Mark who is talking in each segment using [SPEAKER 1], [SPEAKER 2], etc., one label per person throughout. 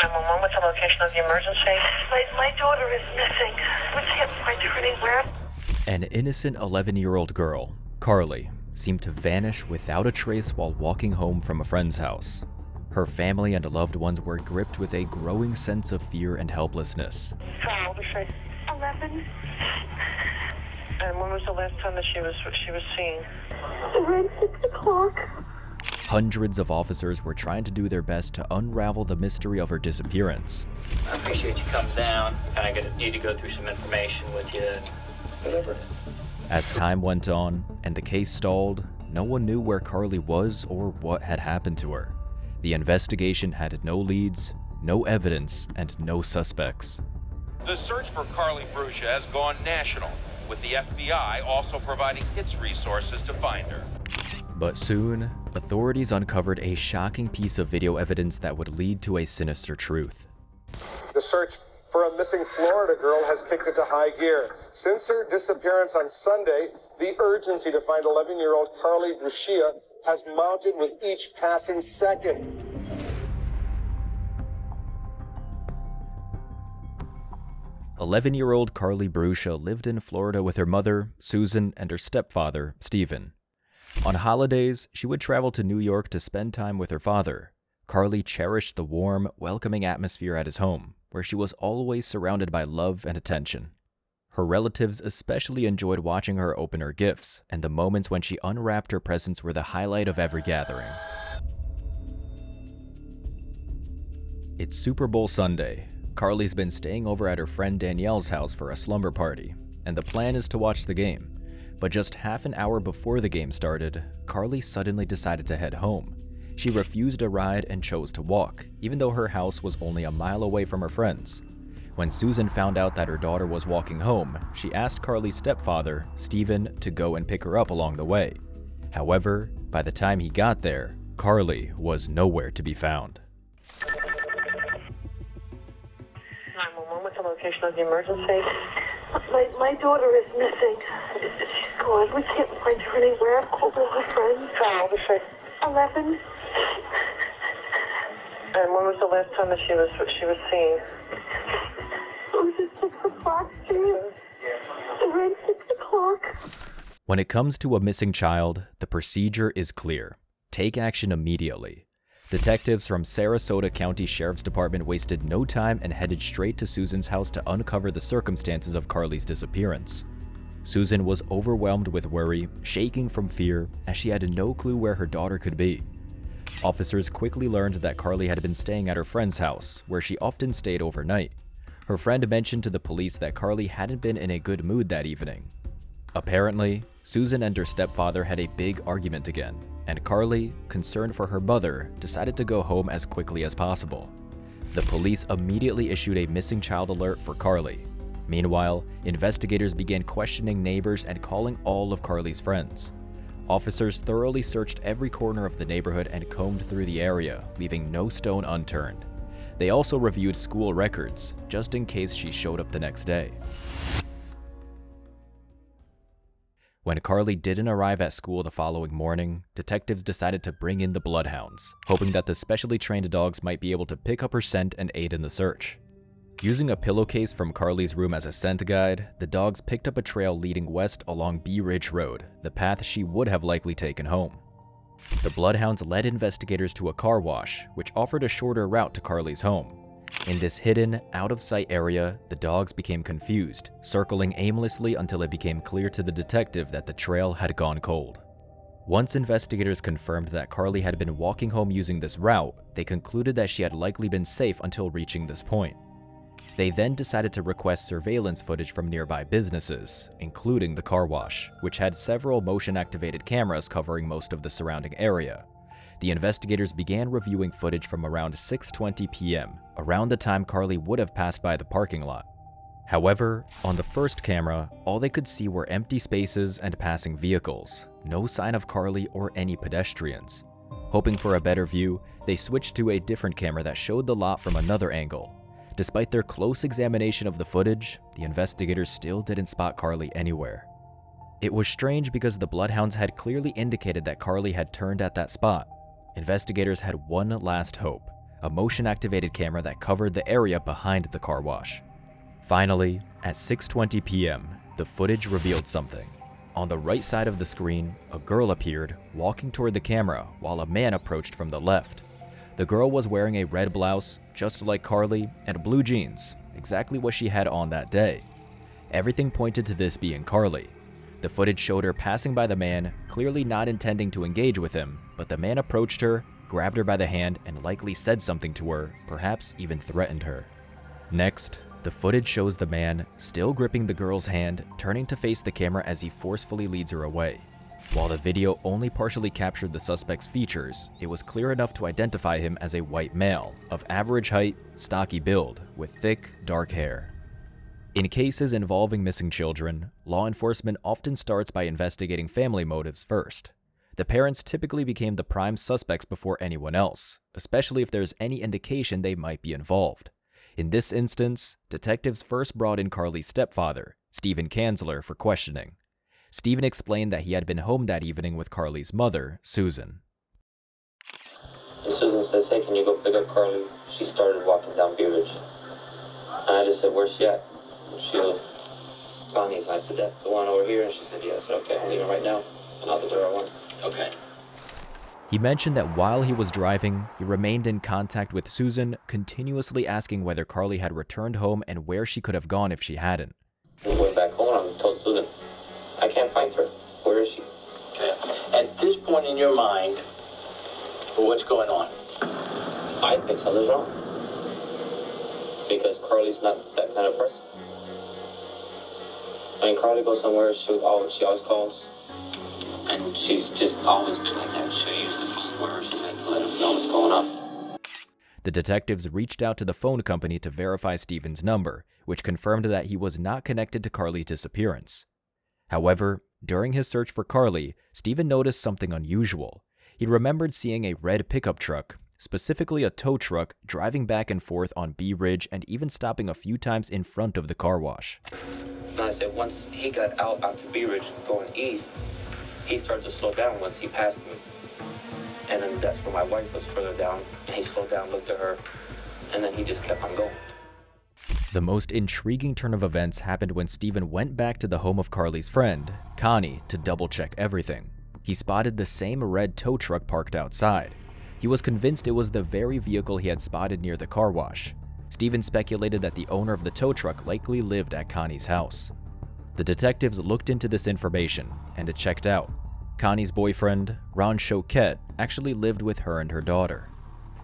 [SPEAKER 1] 911, what's the location of the emergency?
[SPEAKER 2] My daughter is missing. We can't find her anywhere.
[SPEAKER 3] An innocent 11-year-old girl, Carlie, seemed to vanish without a trace while walking home from a friend's house. Her family and loved ones were gripped with a growing sense of fear and helplessness.
[SPEAKER 1] How old is she?
[SPEAKER 2] 11.
[SPEAKER 1] And when was the last time that she was seen?
[SPEAKER 2] Around 6 o'clock.
[SPEAKER 3] Hundreds of officers were trying to do their best to unravel the mystery of her disappearance.
[SPEAKER 4] I appreciate you coming down. I need to go through some information with you. Whatever.
[SPEAKER 3] As time went on and the case stalled, no one knew where Carlie was or what had happened to her. The investigation had no leads, no evidence, and no suspects.
[SPEAKER 5] The search for Carlie Brucia has gone national, with the FBI also providing its resources to find her.
[SPEAKER 3] But soon, authorities uncovered a shocking piece of video evidence that would lead to a sinister truth.
[SPEAKER 6] The search for a missing Florida girl has kicked into high gear. Since her disappearance on Sunday, the urgency to find 11-year-old Carlie Brucia has mounted with each passing second.
[SPEAKER 3] "11-year-old Carlie Brucia lived in Florida with her mother, Susan, and her stepfather, Stephen. On holidays, she would travel to New York to spend time with her father. Carlie cherished the warm, welcoming atmosphere at his home, where she was always surrounded by love and attention. Her relatives especially enjoyed watching her open her gifts, and the moments when she unwrapped her presents were the highlight of every gathering. It's Super Bowl Sunday. Carlie's been staying over at her friend Danielle's house for a slumber party, and the plan is to watch the game. But just half an hour before the game started, Carlie suddenly decided to head home. She refused a ride and chose to walk, even though her house was only a mile away from her friends. When Susan found out that her daughter was walking home, she asked Carlie's stepfather, Stephen, to go and pick her up along the way. However, by the time he got there, Carlie was nowhere to be found.
[SPEAKER 1] 911, what's the location of the emergency?
[SPEAKER 2] My daughter is missing. She's gone. We can't find her anywhere. I've called all her friends.
[SPEAKER 1] How old is she?
[SPEAKER 2] 11.
[SPEAKER 1] And when was the last time that she was seen?
[SPEAKER 2] It was at 6 o'clock, around 6 o'clock.
[SPEAKER 3] When it comes to a missing child, the procedure is clear. Take action immediately. Detectives from Sarasota County Sheriff's Department wasted no time and headed straight to Susan's house to uncover the circumstances of Carlie's disappearance. Susan was overwhelmed with worry, shaking from fear, as she had no clue where her daughter could be. Officers quickly learned that Carlie had been staying at her friend's house, where she often stayed overnight. Her friend mentioned to the police that Carlie hadn't been in a good mood that evening. Apparently, Susan and her stepfather had a big argument again, and Carlie, concerned for her mother, decided to go home as quickly as possible. The police immediately issued a missing child alert for Carlie. Meanwhile, investigators began questioning neighbors and calling all of Carlie's friends. Officers thoroughly searched every corner of the neighborhood and combed through the area, leaving no stone unturned. They also reviewed school records, just in case she showed up the next day. When Carlie didn't arrive at school the following morning, detectives decided to bring in the bloodhounds, hoping that the specially trained dogs might be able to pick up her scent and aid in the search. Using a pillowcase from Carlie's room as a scent guide, the dogs picked up a trail leading west along Bee Ridge Road, the path she would have likely taken home. The bloodhounds led investigators to a car wash, which offered a shorter route to Carlie's home. In this hidden, out-of-sight area, the dogs became confused, circling aimlessly until it became clear to the detective that the trail had gone cold. Once investigators confirmed that Carlie had been walking home using this route, they concluded that she had likely been safe until reaching this point. They then decided to request surveillance footage from nearby businesses, including the car wash, which had several motion-activated cameras covering most of the surrounding area. The investigators began reviewing footage from around 6:20 p.m., around the time Carlie would have passed by the parking lot. However, on the first camera, all they could see were empty spaces and passing vehicles, no sign of Carlie or any pedestrians. Hoping for a better view, they switched to a different camera that showed the lot from another angle. Despite their close examination of the footage, the investigators still didn't spot Carlie anywhere. It was strange because the bloodhounds had clearly indicated that Carlie had turned at that spot. Investigators had one last hope, a motion-activated camera that covered the area behind the car wash. Finally, at 6:20 p.m., the footage revealed something. On the right side of the screen, a girl appeared, walking toward the camera while a man approached from the left. The girl was wearing a red blouse, just like Carlie, and blue jeans, exactly what she had on that day. Everything pointed to this being Carlie. The footage showed her passing by the man, clearly not intending to engage with him, but the man approached her, grabbed her by the hand, and likely said something to her, perhaps even threatened her. Next, the footage shows the man, still gripping the girl's hand, turning to face the camera as he forcefully leads her away. While the video only partially captured the suspect's features, it was clear enough to identify him as a white male, of average height, stocky build, with thick, dark hair. In cases involving missing children, law enforcement often starts by investigating family motives first. The parents typically became the prime suspects before anyone else, especially if there's any indication they might be involved. In this instance, detectives first brought in Carlie's stepfather, Stephen Kanzler, for questioning. Stephen explained that he had been home that evening with Carlie's mother, Susan.
[SPEAKER 4] And Susan says, hey, can you go pick up Carlie? She started walking down Bee Ridge. And I just said, where's she at? And she goes, Connie's. And I said, that's the one over here? And she said, yes. Okay, I'm leaving right now. And out the door I went. Okay.
[SPEAKER 3] He mentioned that while he was driving, he remained in contact with Susan, continuously asking whether Carlie had returned home and where she could have gone if she hadn't.
[SPEAKER 4] I went back home and I told Susan, I can't find her. Where is she?
[SPEAKER 7] Okay. At this point in your mind, what's going on?
[SPEAKER 4] I think something's wrong. Because Carlie's not that kind of person. I mean, Carlie goes somewhere, she always calls. And she's just always been like that. She'll use the phone wherever she's at to let us know what's going on.
[SPEAKER 3] The detectives reached out to the phone company to verify Stephen's number, which confirmed that he was not connected to Carlie's disappearance. However, during his search for Carlie, Stephen noticed something unusual. He remembered seeing a red pickup truck, specifically a tow truck, driving back and forth on Bee Ridge and even stopping a few times in front of the car wash.
[SPEAKER 4] And I said, once he got out to Bee Ridge going east, he started to slow down once he passed me. And then that's where my wife was further down. And he slowed down, looked at her, and then he just kept on going.
[SPEAKER 3] The most intriguing turn of events happened when Stephen went back to the home of Carlie's friend, Connie, to double-check everything. He spotted the same red tow truck parked outside. He was convinced it was the very vehicle he had spotted near the car wash. Stephen speculated that the owner of the tow truck likely lived at Connie's house. The detectives looked into this information, and it checked out. Connie's boyfriend, Ron Shoket, actually lived with her and her daughter.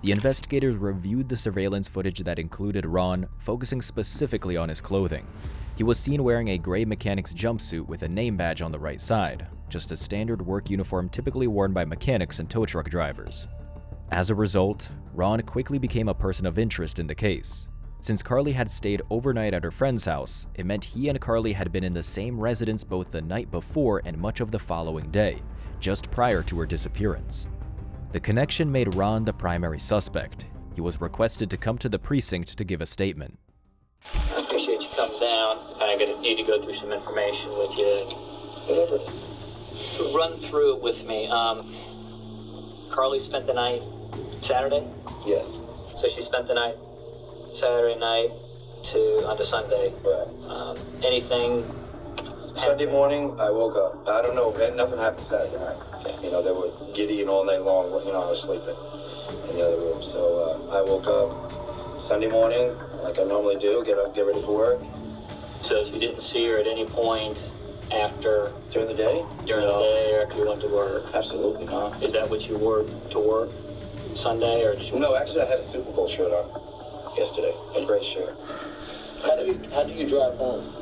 [SPEAKER 3] The investigators reviewed the surveillance footage that included Ron, focusing specifically on his clothing. He was seen wearing a gray mechanic's jumpsuit with a name badge on the right side, just a standard work uniform typically worn by mechanics and tow truck drivers. As a result, Ron quickly became a person of interest in the case. Since Carlie had stayed overnight at her friend's house, it meant he and Carlie had been in the same residence both the night before and much of the following day, just prior to her disappearance. The connection made Ron the primary suspect. He was requested to come to the precinct to give a statement.
[SPEAKER 4] I appreciate you coming down. I need to go through some information with you. Whatever. So run through it with me. Carlie spent the night Saturday?
[SPEAKER 7] Yes.
[SPEAKER 4] So she spent the night Saturday night onto Sunday.
[SPEAKER 7] Right.
[SPEAKER 4] Anything?
[SPEAKER 7] Sunday morning, I woke up. I don't know. Nothing happened Saturday night. You know, they were giddying all night long. You know, I was sleeping in the other room. So I woke up Sunday morning, like I normally do, get up, get ready for work.
[SPEAKER 4] So you didn't see her at any point after?
[SPEAKER 7] During the day?
[SPEAKER 4] During the day or after you went to work?
[SPEAKER 7] Absolutely not.
[SPEAKER 4] Is that what you wore to work Sunday, or did you?
[SPEAKER 7] No, actually, I had a Super Bowl shirt on yesterday. A gray shirt.
[SPEAKER 4] How do you drive home?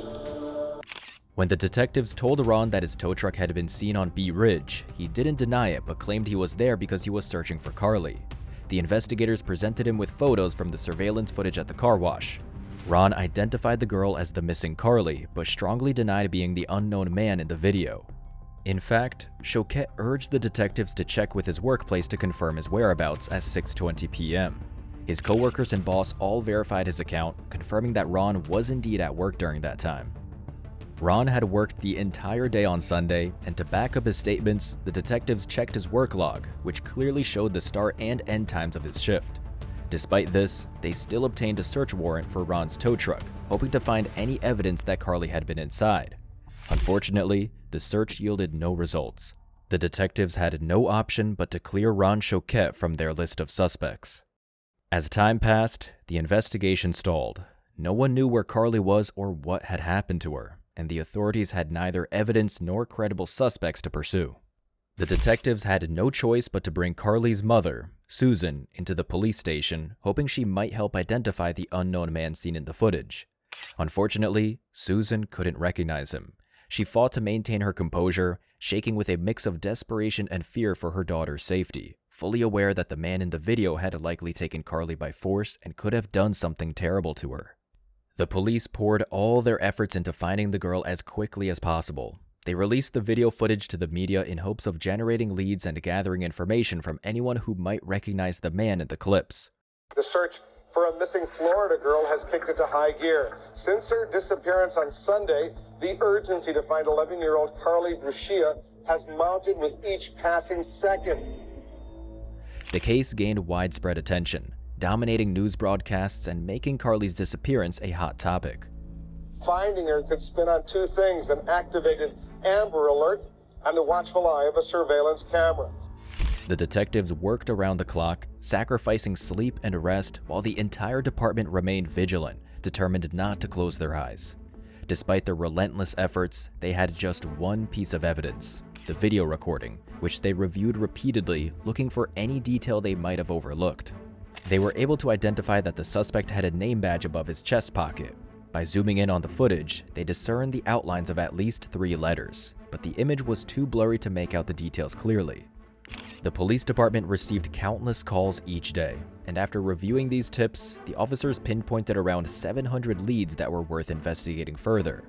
[SPEAKER 3] When the detectives told Ron that his tow truck had been seen on Bee Ridge, he didn't deny it but claimed he was there because he was searching for Carlie. The investigators presented him with photos from the surveillance footage at the car wash. Ron identified the girl as the missing Carlie, but strongly denied being the unknown man in the video. In fact, Shoket urged the detectives to check with his workplace to confirm his whereabouts at 6:20 p.m. His coworkers and boss all verified his account, confirming that Ron was indeed at work during that time. Ron had worked the entire day on Sunday, and to back up his statements, the detectives checked his work log, which clearly showed the start and end times of his shift. Despite this, they still obtained a search warrant for Ron's tow truck, hoping to find any evidence that Carlie had been inside. Unfortunately, the search yielded no results. The detectives had no option but to clear Ron Shoket from their list of suspects. As time passed, the investigation stalled. No one knew where Carlie was or what had happened to her, and the authorities had neither evidence nor credible suspects to pursue. The detectives had no choice but to bring Carlie's mother, Susan, into the police station, hoping she might help identify the unknown man seen in the footage. Unfortunately, Susan couldn't recognize him. She fought to maintain her composure, shaking with a mix of desperation and fear for her daughter's safety, fully aware that the man in the video had likely taken Carlie by force and could have done something terrible to her. The police poured all their efforts into finding the girl as quickly as possible. They released the video footage to the media in hopes of generating leads and gathering information from anyone who might recognize the man in the clips.
[SPEAKER 6] The search for a missing Florida girl has kicked into high gear. Since her disappearance on Sunday, the urgency to find 11-year-old Carlie Brucia has mounted with each passing second.
[SPEAKER 3] The case gained widespread attention, dominating news broadcasts and making Carlie's disappearance a hot topic.
[SPEAKER 6] Finding her could spin on two things: an activated Amber Alert and the watchful eye of a surveillance camera.
[SPEAKER 3] The detectives worked around the clock, sacrificing sleep and rest while the entire department remained vigilant, determined not to close their eyes. Despite their relentless efforts, they had just one piece of evidence: the video recording, which they reviewed repeatedly, looking for any detail they might have overlooked. They were able to identify that the suspect had a name badge above his chest pocket. By zooming in on the footage, they discerned the outlines of at least 3 letters, but the image was too blurry to make out the details clearly. The police department received countless calls each day, and after reviewing these tips, the officers pinpointed around 700 leads that were worth investigating further.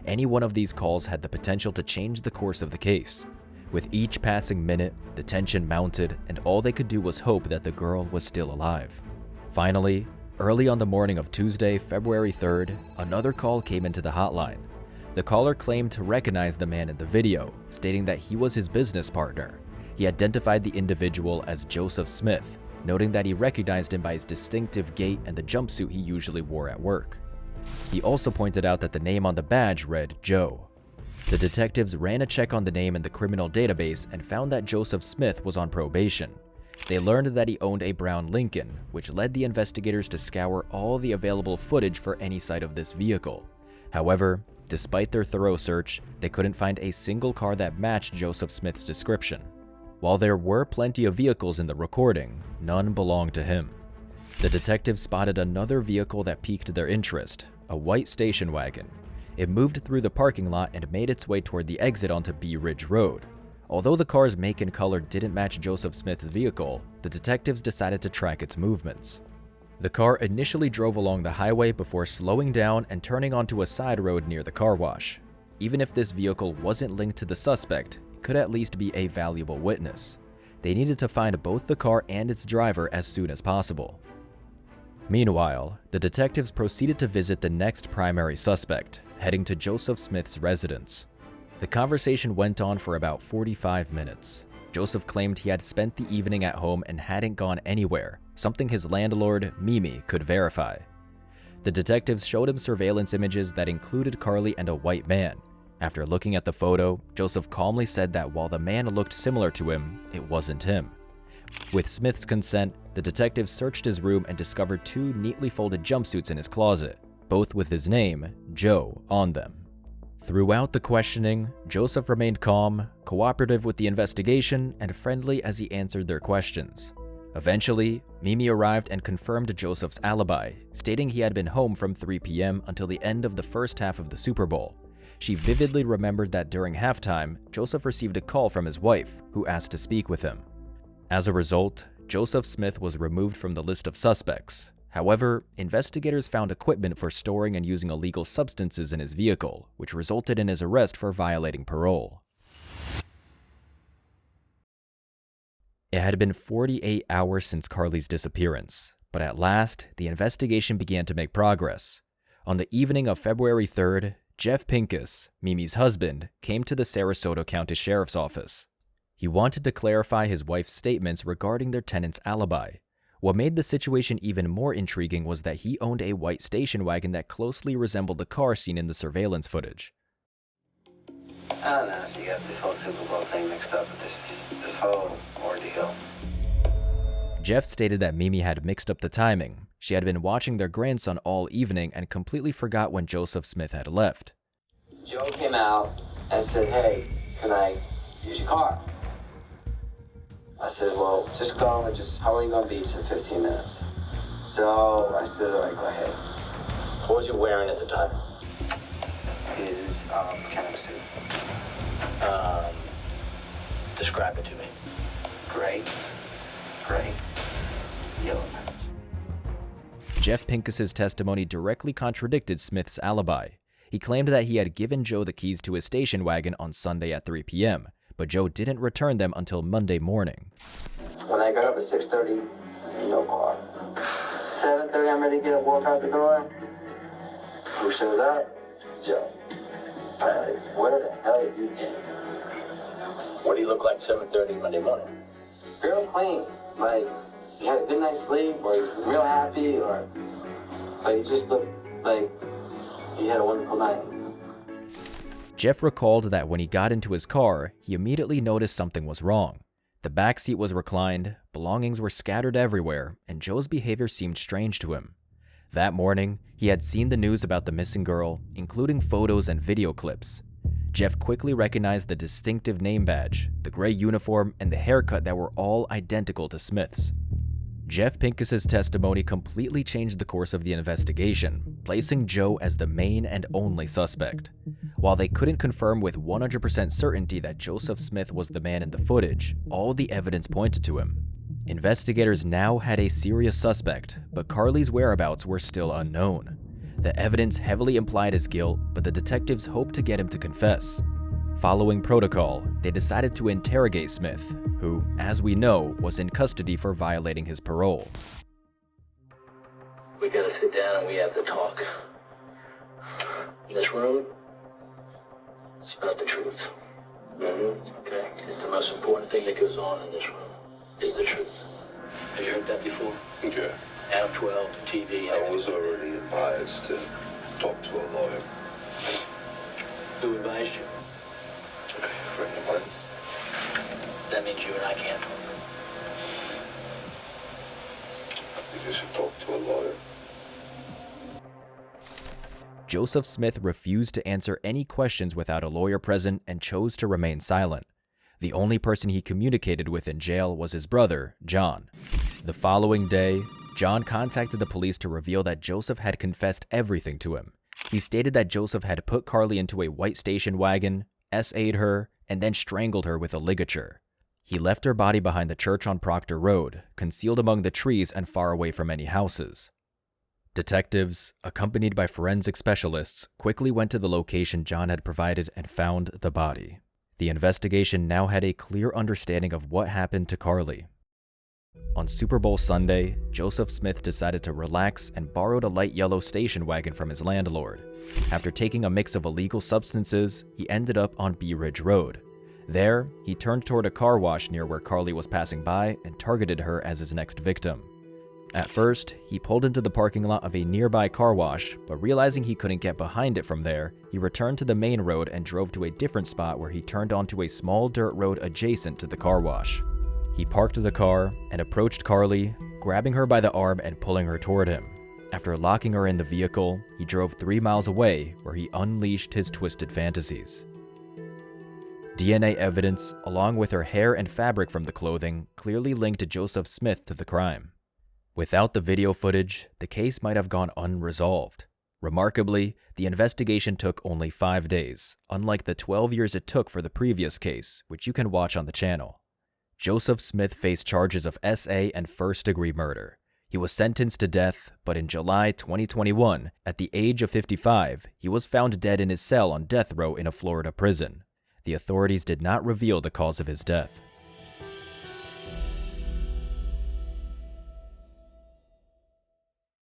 [SPEAKER 3] Any one of these calls had the potential to change the course of the case. With each passing minute, the tension mounted, and all they could do was hope that the girl was still alive. Finally, early on the morning of Tuesday, February 3rd, another call came into the hotline. The caller claimed to recognize the man in the video, stating that he was his business partner. He identified the individual as Joseph Smith, noting that he recognized him by his distinctive gait and the jumpsuit he usually wore at work. He also pointed out that the name on the badge read Joe. The detectives ran a check on the name in the criminal database and found that Joseph Smith was on probation. They learned that he owned a brown Lincoln, which led the investigators to scour all the available footage for any sight of this vehicle. However, despite their thorough search, they couldn't find a single car that matched Joseph Smith's description. While there were plenty of vehicles in the recording, none belonged to him. The detectives spotted another vehicle that piqued their interest, a white station wagon. It moved through the parking lot and made its way toward the exit onto Bee Ridge Road. Although the car's make and color didn't match Joseph Smith's vehicle, the detectives decided to track its movements. The car initially drove along the highway before slowing down and turning onto a side road near the car wash. Even if this vehicle wasn't linked to the suspect, it could at least be a valuable witness. They needed to find both the car and its driver as soon as possible. Meanwhile, the detectives proceeded to visit the next primary suspect, heading to Joseph Smith's residence. The conversation went on for about 45 minutes. Joseph claimed he had spent the evening at home and hadn't gone anywhere, something his landlord, Mimi, could verify. The detectives showed him surveillance images that included Carlie and a white man. After looking at the photo, Joseph calmly said that while the man looked similar to him, it wasn't him. With Smith's consent, the detectives searched his room and discovered 2 neatly folded jumpsuits in his closet, both with his name, Joe, on them. Throughout the questioning, Joseph remained calm, cooperative with the investigation, and friendly as he answered their questions. Eventually, Mimi arrived and confirmed Joseph's alibi, stating he had been home from 3 p.m. until the end of the first half of the Super Bowl. She vividly remembered that during halftime, Joseph received a call from his wife, who asked to speak with him. As a result, Joseph Smith was removed from the list of suspects. However, investigators found equipment for storing and using illegal substances in his vehicle, which resulted in his arrest for violating parole. It had been 48 hours since Carlie's disappearance, but at last, the investigation began to make progress. On the evening of February 3rd, Jeff Pincus, Mimi's husband, came to the Sarasota County Sheriff's Office. He wanted to clarify his wife's statements regarding their tenant's alibi. What made the situation even more intriguing was that he owned a white station wagon that closely resembled the car seen in the surveillance footage.
[SPEAKER 7] I don't know, so you got this whole Super Bowl thing mixed up with this whole ordeal.
[SPEAKER 3] Jeff stated that Mimi had mixed up the timing. She had been watching their grandson all evening and completely forgot when Joseph Smith had left.
[SPEAKER 7] Joe came out and said, hey, can I use your car? I said, well, just go and how long are you going to be? He said, 15 minutes. So I said, all right, go ahead. What was you wearing at the time? His mechanic suit. Describe it to me. Gray. Yellow.
[SPEAKER 3] Jeff Pincus's testimony directly contradicted Smith's alibi. He claimed that he had given Joe the keys to his station wagon on Sunday at 3 p.m., but Joe didn't return them until Monday morning.
[SPEAKER 7] When I got up at 6:30, no car. 7:30, I'm ready to get up, walk out the door. Who shows up? Joe. Where the hell did you get? What do you look like 7:30 Monday morning? Real clean. Like, he had a good night's sleep, or he's real happy, but he just looked like he had a wonderful night.
[SPEAKER 3] Jeff recalled that when he got into his car, he immediately noticed something was wrong. The back seat was reclined, belongings were scattered everywhere, and Joe's behavior seemed strange to him. That morning, he had seen the news about the missing girl, including photos and video clips. Jeff quickly recognized the distinctive name badge, the gray uniform, and the haircut that were all identical to Smith's. Jeff Pincus's testimony completely changed the course of the investigation, placing Joe as the main and only suspect. While they couldn't confirm with 100% certainty that Joseph Smith was the man in the footage, all the evidence pointed to him. Investigators now had a serious suspect, but Carlie's whereabouts were still unknown. The evidence heavily implied his guilt, but the detectives hoped to get him to confess. Following protocol, they decided to interrogate Smith, who, as we know, was in custody for violating his parole.
[SPEAKER 8] We gotta sit down and we have to talk. In this room, it's about the truth. Okay? It's the most important thing that goes on in this room, is the truth. Have you heard that before?
[SPEAKER 9] Yeah.
[SPEAKER 8] Adam 12, the TV.
[SPEAKER 9] I was already advised to talk to a lawyer.
[SPEAKER 8] Who advised you?
[SPEAKER 9] A friend of mine.
[SPEAKER 8] That means you and I can't talk.
[SPEAKER 9] You should talk to a lawyer.
[SPEAKER 3] Joseph Smith refused to answer any questions without a lawyer present and chose to remain silent. The only person he communicated with in jail was his brother, John. The following day, John contacted the police to reveal that Joseph had confessed everything to him. He stated that Joseph had put Carlie into a white station wagon, SA'd her, and then strangled her with a ligature. He left her body behind the church on Proctor Road, concealed among the trees and far away from any houses. Detectives, accompanied by forensic specialists, quickly went to the location John had provided and found the body. The investigation now had a clear understanding of what happened to Carlie. On Super Bowl Sunday, Joseph Smith decided to relax and borrowed a light yellow station wagon from his landlord. After taking a mix of illegal substances, he ended up on Bee Ridge Road. There, he turned toward a car wash near where Carlie was passing by and targeted her as his next victim. At first, he pulled into the parking lot of a nearby car wash, but realizing he couldn't get behind it from there, he returned to the main road and drove to a different spot where he turned onto a small dirt road adjacent to the car wash. He parked the car and approached Carlie, grabbing her by the arm and pulling her toward him. After locking her in the vehicle, he drove 3 miles away where he unleashed his twisted fantasies. DNA evidence, along with her hair and fabric from the clothing, clearly linked Joseph Smith to the crime. Without the video footage, the case might have gone unresolved. Remarkably, the investigation took only 5 days, unlike the 12 years it took for the previous case, which you can watch on the channel. Joseph Smith faced charges of SA and first-degree murder. He was sentenced to death, but in July 2021, at the age of 55, he was found dead in his cell on death row in a Florida prison. The authorities did not reveal the cause of his death.